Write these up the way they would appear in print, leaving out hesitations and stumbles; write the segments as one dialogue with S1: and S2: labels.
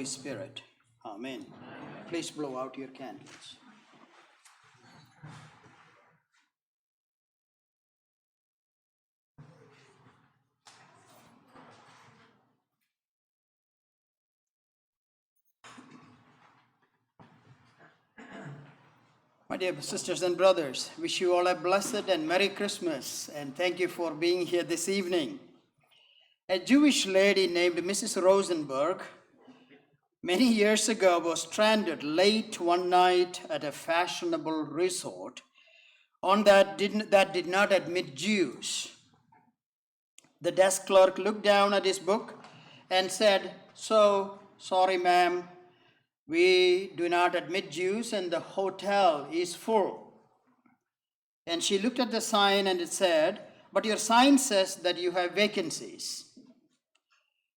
S1: Spirit. Amen. Please blow out your candles. My dear sisters and brothers, wish you all a blessed and Merry Christmas, and thank you for being here this evening. A Jewish lady named Mrs. Rosenberg many years ago was stranded late one night at a fashionable resort that did not admit Jews. The desk clerk looked down at his book and said, "So, sorry ma'am, we do not admit Jews and the hotel is full." And she looked at the sign and it said, "But your sign says that you have vacancies."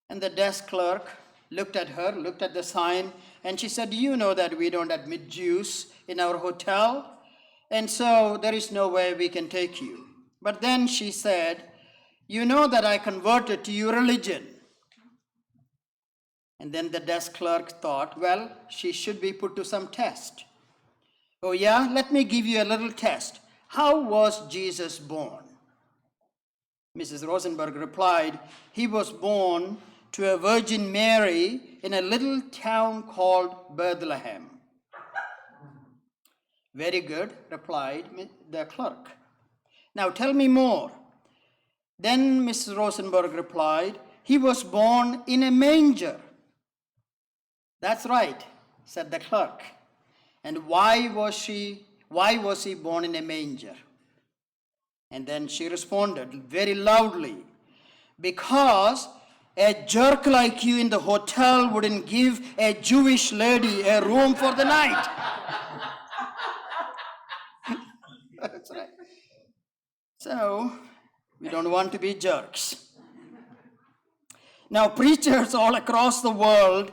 S1: And the desk clerk looked at her, looked at the sign, and she said, "Do you know that we don't admit Jews in our hotel? And so there is no way we can take you." But then she said, "You know that I converted to your religion." And then the desk clerk thought, well, she should be put to some test. "Oh yeah, let me give you a little test. How was Jesus born?" Mrs. Rosenberg replied, "He was born to a Virgin Mary in a little town called Bethlehem." "Very good," replied the clerk. "Now tell me more." Then Mrs. Rosenberg replied, "He was born in a manger." "That's right," said the clerk. "And why was he born in a manger?" And then she responded very loudly, "Because a jerk like you in the hotel wouldn't give a Jewish lady a room for the night." That's right. So, we don't want to be jerks. Now, preachers all across the world,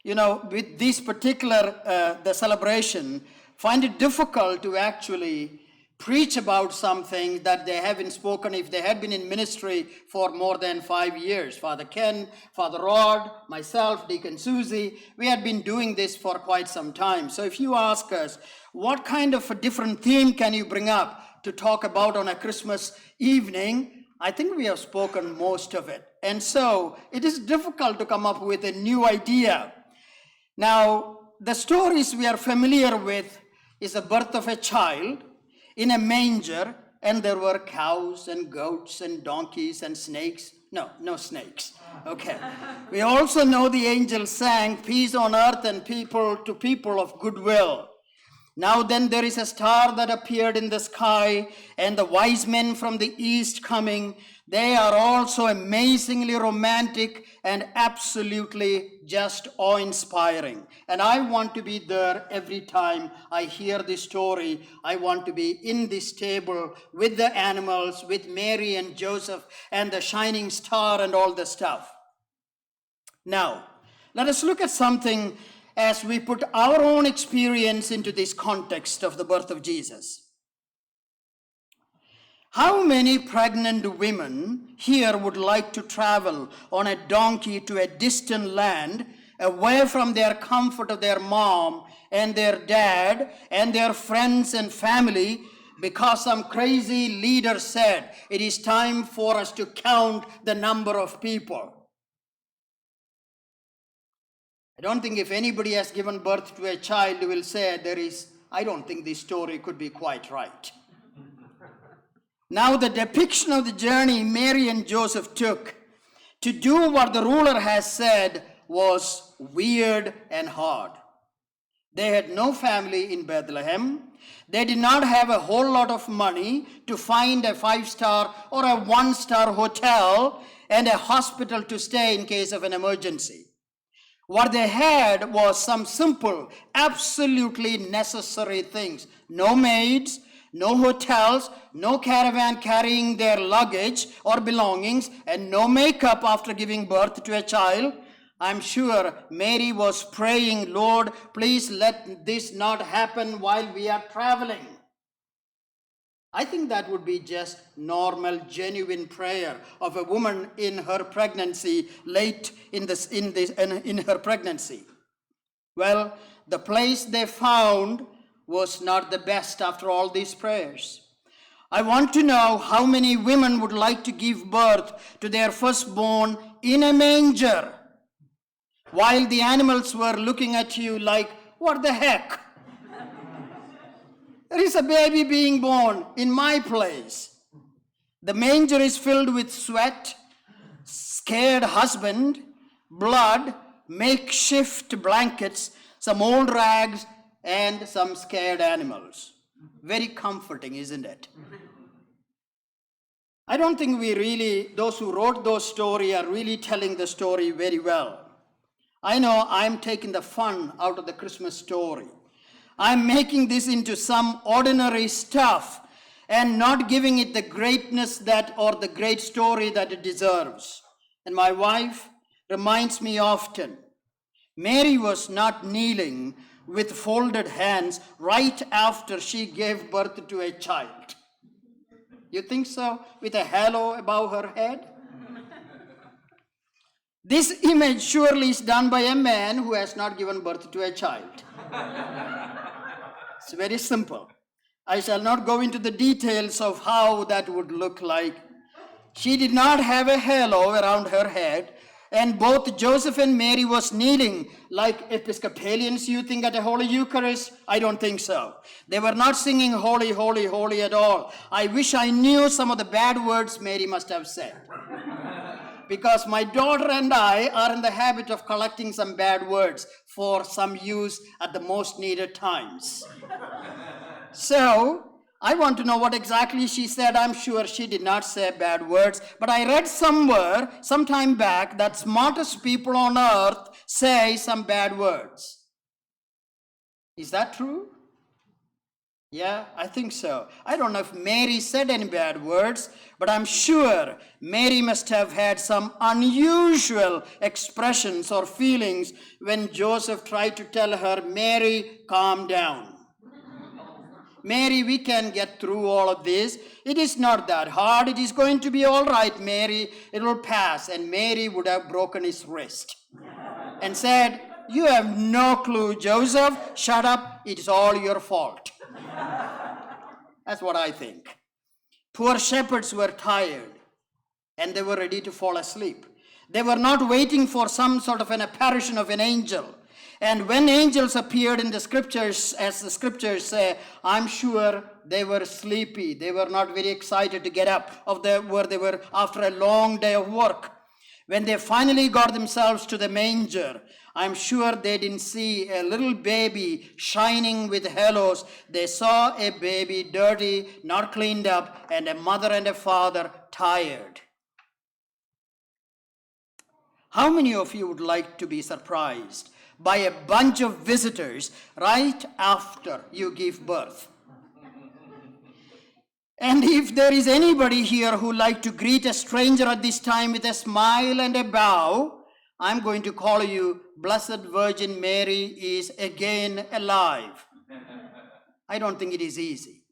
S1: with this particular the celebration, find it difficult to actually preach about something that they haven't spoken if they had been in ministry for more than 5 years. Father Ken, Father Rod, myself, Deacon Susie, we had been doing this for quite some time. So if you ask us, what kind of a different theme can you bring up to talk about on a Christmas evening? I think we have spoken most of it. And so it is difficult to come up with a new idea. Now, the stories we are familiar with is the birth of a child in a manger, and there were cows and goats and donkeys and snakes. No snakes. Okay. We also know the angels sang, "Peace on earth and people to people of goodwill." Now then there is a star that appeared in the sky, and the wise men from the east coming. They are also amazingly romantic and absolutely just awe-inspiring. And I want to be there every time I hear this story. I want to be in this table with the animals, with Mary and Joseph and the shining star and all the stuff. Now, let us look at something as we put our own experience into this context of the birth of Jesus. How many pregnant women here would like to travel on a donkey to a distant land, away from their comfort of their mom and their dad and their friends and family, because some crazy leader said it is time for us to count the number of people? I don't think if anybody has given birth to a child who will say I don't think this story could be quite right. Now the depiction of the journey Mary and Joseph took to do what the ruler has said was weird and hard. They had no family in Bethlehem. They did not have a whole lot of money to find a 5-star or a 1-star hotel and a hospital to stay in case of an emergency. What they had was some simple, absolutely necessary things. No maids, no hotels, no caravan carrying their luggage or belongings, and no makeup after giving birth to a child. I'm sure Mary was praying, "Lord, please let this not happen while we are traveling." I think that would be just normal, genuine prayer of a woman in her pregnancy, late in her pregnancy. Well, the place they found was not the best after all these prayers. I want to know how many women would like to give birth to their firstborn in a manger, while the animals were looking at you like, what the heck? There is a baby being born in my place. The manger is filled with sweat, scared husband, blood, makeshift blankets, some old rags, and some scared animals. Very comforting, isn't it? I don't think those who wrote those stories are really telling the story very well. I know I'm taking the fun out of the Christmas story. I'm making this into some ordinary stuff and not giving it the greatness or the great story that it deserves. And my wife reminds me often, Mary was not kneeling with folded hands right after she gave birth to a child. You think so? With a halo above her head? This image surely is done by a man who has not given birth to a child. It's very simple. I shall not go into the details of how that would look like. She did not have a halo around her head, and both Joseph and Mary was kneeling like Episcopalians, you think, at a Holy Eucharist? I don't think so. They were not singing holy, holy, holy at all. I wish I knew some of the bad words Mary must have said. Because my daughter and I are in the habit of collecting some bad words for some use at the most needed times. So, I want to know what exactly she said. I'm sure she did not say bad words, but I read somewhere, some time back, that smartest people on earth say some bad words. Is that true? Yeah, I think so. I don't know if Mary said any bad words, but I'm sure Mary must have had some unusual expressions or feelings when Joseph tried to tell her, Mary, calm down. Mary, we can get through all of this. It is not that hard. It is going to be all right, Mary. It will pass. And Mary would have broken his wrist and said, you have no clue, Joseph. Shut up. It is all your fault. That's what I think. Poor shepherds were tired and they were ready to fall asleep. They were not waiting for some sort of an apparition of an angel. And when angels appeared in the scriptures, as the scriptures say, I'm sure they were sleepy. They were not very excited to get up where they were after a long day of work. When they finally got themselves to the manger, I'm sure they didn't see a little baby shining with halos. They saw a baby dirty, not cleaned up, and a mother and a father tired. How many of you would like to be surprised by a bunch of visitors right after you give birth? And if there is anybody here who like to greet a stranger at this time with a smile and a bow, I'm going to call you Blessed Virgin Mary is again alive. I don't think it is easy.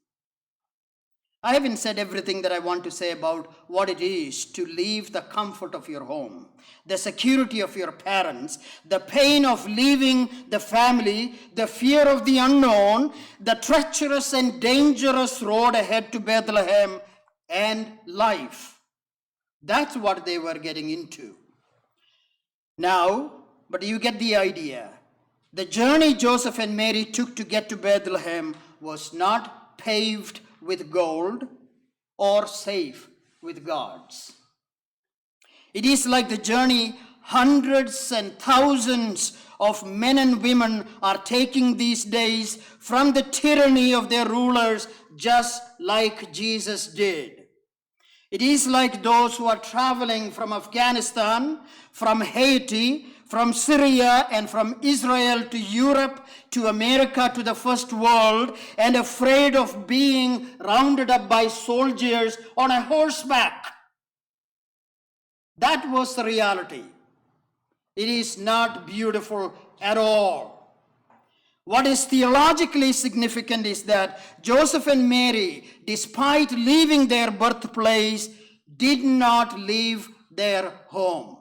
S1: I haven't said everything that I want to say about what it is to leave the comfort of your home, the security of your parents, the pain of leaving the family, the fear of the unknown, the treacherous and dangerous road ahead to Bethlehem, and life. That's what they were getting into. Now, but you get the idea. The journey Joseph and Mary took to get to Bethlehem was not paved with gold or safe with gods. It is like the journey hundreds and thousands of men and women are taking these days from the tyranny of their rulers, just like Jesus did. It is like those who are traveling from Afghanistan, from Haiti, from Syria, and from Israel to Europe, to America, to the first world, and afraid of being rounded up by soldiers on a horseback. That was the reality. It is not beautiful at all. What is theologically significant is that Joseph and Mary, despite leaving their birthplace, did not leave their home.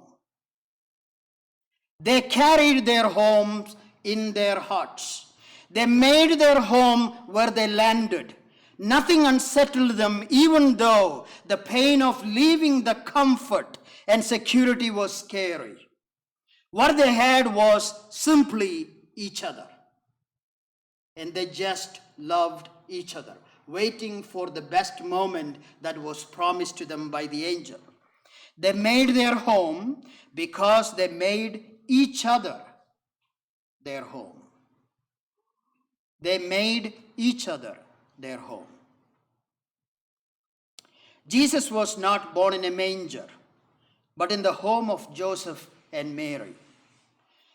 S1: They carried their homes in their hearts. They made their home where they landed. Nothing unsettled them, even though the pain of leaving the comfort and security was scary. What they had was simply each other. And they just loved each other, waiting for the best moment that was promised to them by the angel. They made their home because they made each other their home. They made each other their home. Jesus was not born in a manger, but in the home of Joseph and Mary,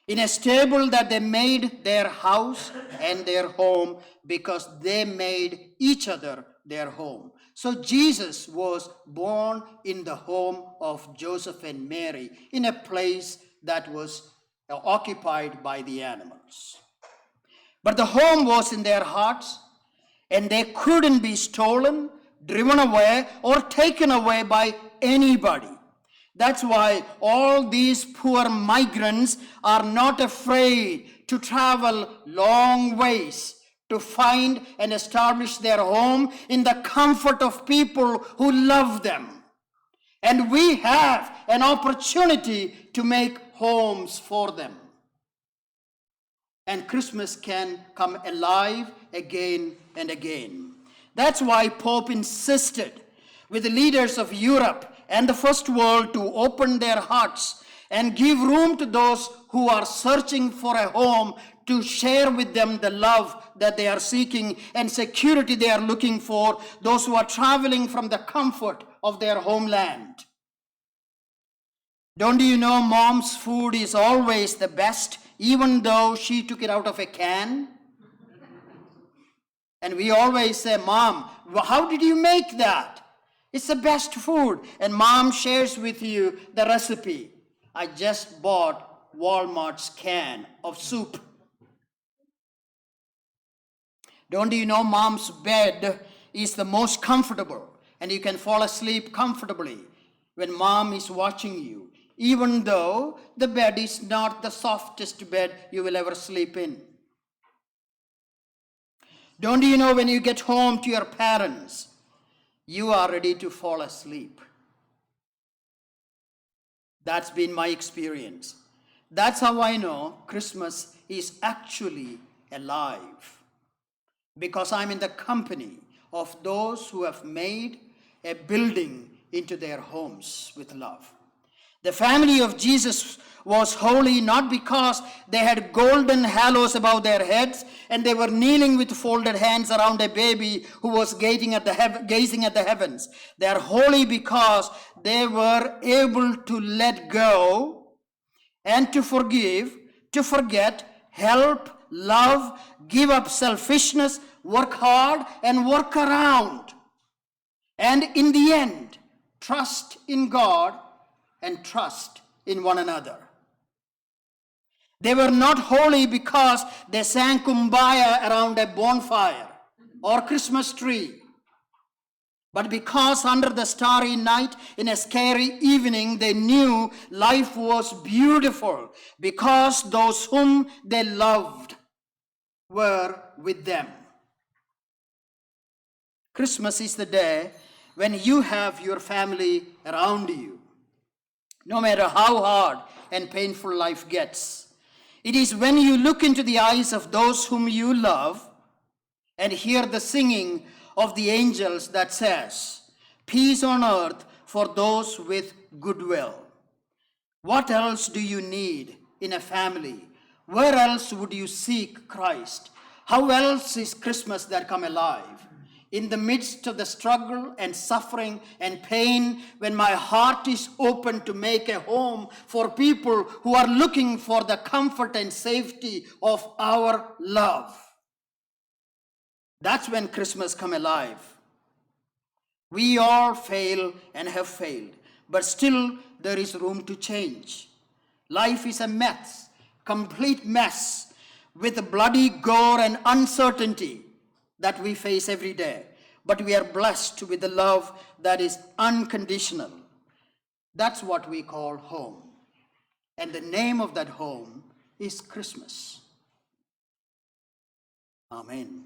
S1: in a stable that they made their house and their home because they made each other their home. So Jesus was born in the home of Joseph and Mary, in a place that was occupied by the animals. But the home was in their hearts, and they couldn't be stolen, driven away, or taken away by anybody. That's why all these poor migrants are not afraid to travel long ways to find and establish their home in the comfort of people who love them. And we have an opportunity to make homes for them. And Christmas can come alive again and again. That's why Pope insisted with the leaders of Europe and the first world to open their hearts and give room to those who are searching for a home, to share with them the love that they are seeking and security they are looking for, those who are traveling from the comfort of their homeland. Don't you know mom's food is always the best, even though she took it out of a can? And we always say, Mom, how did you make that? It's the best food. And Mom shares with you the recipe. I just bought Walmart's can of soup. Don't you know Mom's bed is the most comfortable, and you can fall asleep comfortably when Mom is watching you, even though the bed is not the softest bed you will ever sleep in. Don't you know when you get home to your parents, you are ready to fall asleep? That's been my experience. That's how I know Christmas is actually alive. Because I'm in the company of those who have made a building into their homes with love. The family of Jesus was holy not because they had golden halos above their heads and they were kneeling with folded hands around a baby who was gazing at the heavens. They are holy because they were able to let go and to forgive, to forget, help, love, give up selfishness, work hard, and work around. And in the end, trust in God and trust in one another. They were not holy because they sang kumbaya around a bonfire or Christmas tree, but because under the starry night in a scary evening they knew life was beautiful because those whom they loved were with them. Christmas is the day when you have your family around you, no matter how hard and painful life gets. It is when you look into the eyes of those whom you love and hear the singing of the angels that says, "Peace on earth for those with goodwill." What else do you need in a family? Where else would you seek Christ? How else is Christmas that come alive? In the midst of the struggle and suffering and pain, when my heart is open to make a home for people who are looking for the comfort and safety of our love. That's when Christmas come alive. We all fail and have failed, but still there is room to change. Life is a mess, complete mess. with the bloody gore and uncertainty that we face every day. But we are blessed with the love that is unconditional. That's what we call home. And the name of that home is Christmas. Amen.